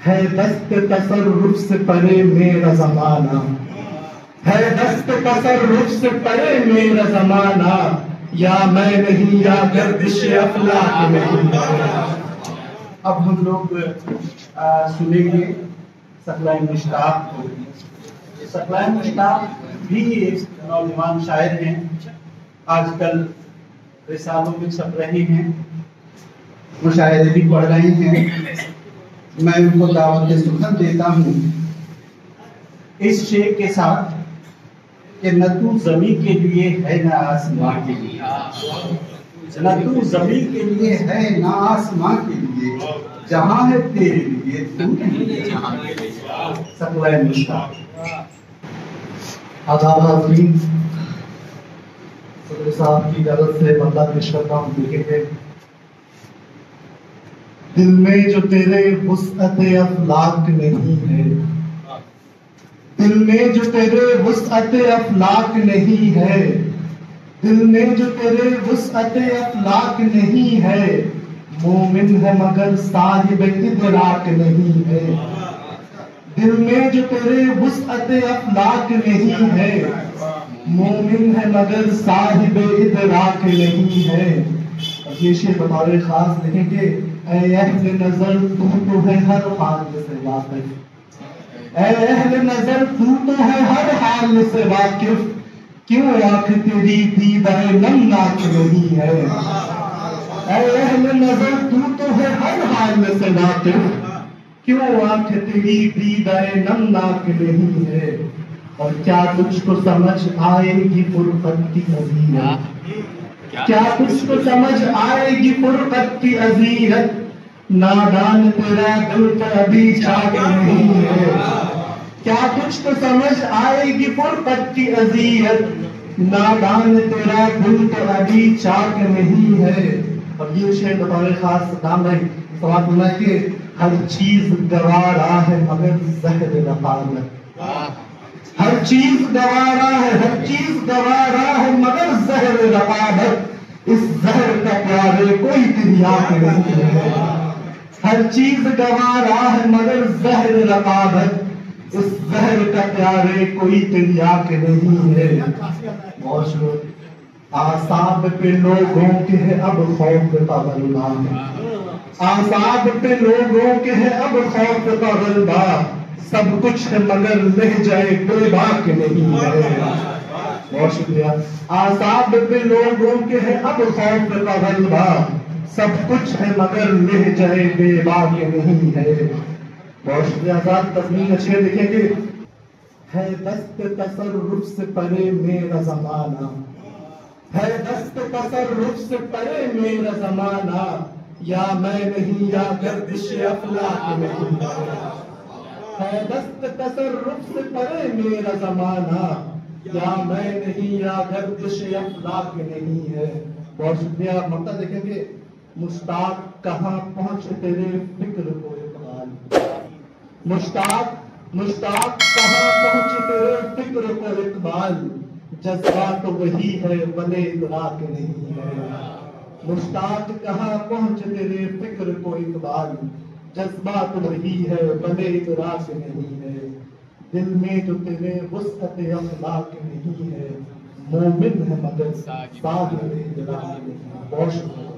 ہے دست تصرف سے پرے میرا زمانہ، ہے دست تصرف سے پرے میرا زمانہ، یا میں نہیں یا گردش افلاک نہیں۔ اب ہم لوگ سنیں گے ثقلۂ مشتاق کو۔ ثقلۂ مشتاق بھی ایک نوجوان شاعر ہیں، آج کل رسالوں میں چھپ رہے ہیں، مشاعرے بھی پڑھ رہے ہیں۔ میں ان کو دعوت سخن دیتا ہوں اس شعر کے ساتھ کہ نہ تو زمین کے لیے ہے نہ آسمان کے لیے، نہ تو زمین کے لیے ہے نہ آسمان کے لیے، جہاں ہے تیرے لیے تو نہیں جہاں کے لیے۔ ثقلۂ مشتاق۔ آداب حاضرین، صدر صاحب کی اجازت سے مطلب پیش کرتا ہوں۔ دیکھیں گے دل میں جو تیرے وسعت افلاک نہیں ہے، دل میں جو تیرے وسعت افلاک نہیں ہے، دل میں جو تیرے وسعت افلاک نہیں ہے، مومن ہے مگر صاحب ادراک نہیں ہے۔ دل میں جو تیرے وسعت افلاک نہیں ہے، مومن ہے مگر صاحب ادراک نہیں ہے۔ اب یہ شعر بطور خاص لکھیں گے، اے اہل نظر تو ہے ہر حال سے واقف، اے اہل نظر تو ہے ہر حال سے واقف، کیوں آنکھ تیری دیدہ نمناک نہیں ہے۔ اے اہل نظر تو ہے ہر حال سے واقف، کیوں آنکھ تیری دیدہ نمناک نہیں ہے۔ اور کیا تجھ کو سمجھ آئے گی فرقت کی اذیت، کیا تجھ کو سمجھ آئے گی فرقت کی اذیت، نادان تیرا دل تو ابھی چاک نہیں ہے۔ کیا تجھ کو سمجھ آئے گی فرقت کی اذیت، نادان تیرا دل تو ابھی چاک نہیں ہے۔ اور یہ شعر بطور خاص دام بھائی سوال ہونا ہے کہ ہر چیز گوارا ہے مگر زہر رفاقت، ہر چیز گوارا ہے، ہر چیز گوارا ہے مگر زہر رفاقت، اس زہر کا پیارے کوئی دنیا کے نہیں ہے۔ ہر چیز گوارا ہے مگر زہر رقابت، اس زہر کا پیارے کوئی دنیا کے نہیں ہے۔ بہت شکریہ۔ اعصاب پہ لوگوں کے ہے اب خوف کا غلبہ، اعصاب پہ لوگوں کے ہے اب خوف کا غلبہ، سب کچھ ہے مگر لہجۂ بے باک نہیں ہے۔ بہت شکریہ۔ اعصاب پہ لوگوں کے ہے اب خوف کا غلبہ، سب کچھ ہے مگر لہجۂ بے باک نہیں ہے۔ بہت شکریہ آزاد۔ تضمین اچھے لکھیں گے، ہے دست تصرف سے پرے میرا زمانہ، ہے دست تصرف سے پرے میرا زمانہ، یا میں نہیں یا گردش افلاک نہیں ہے۔ دست تصرف سے پرے میرا زمانہ، یا میں نہیں یا گردش افلاک نہیں ہے۔ بہت شکریہ۔ مقطع دیکھیں گے، مشتاق کہاں پہنچ تیرے فکر کو اقبال، مشتاق کہاں پہنچ تیرے فکر کو اقبال، جذبات وہی ہے بلے ادراک نہیں ہے۔ مشتاق کہاں پہنچ تیرے فکر کو اقبال، جذبات وہی ہے بلے ادراک نہیں ہے۔ دل میں جو تیرے وسعت اخلاق نہیں ہے، مومن ہے مگر صاحب ادراک نہیں ہے۔ بہت شکریہ۔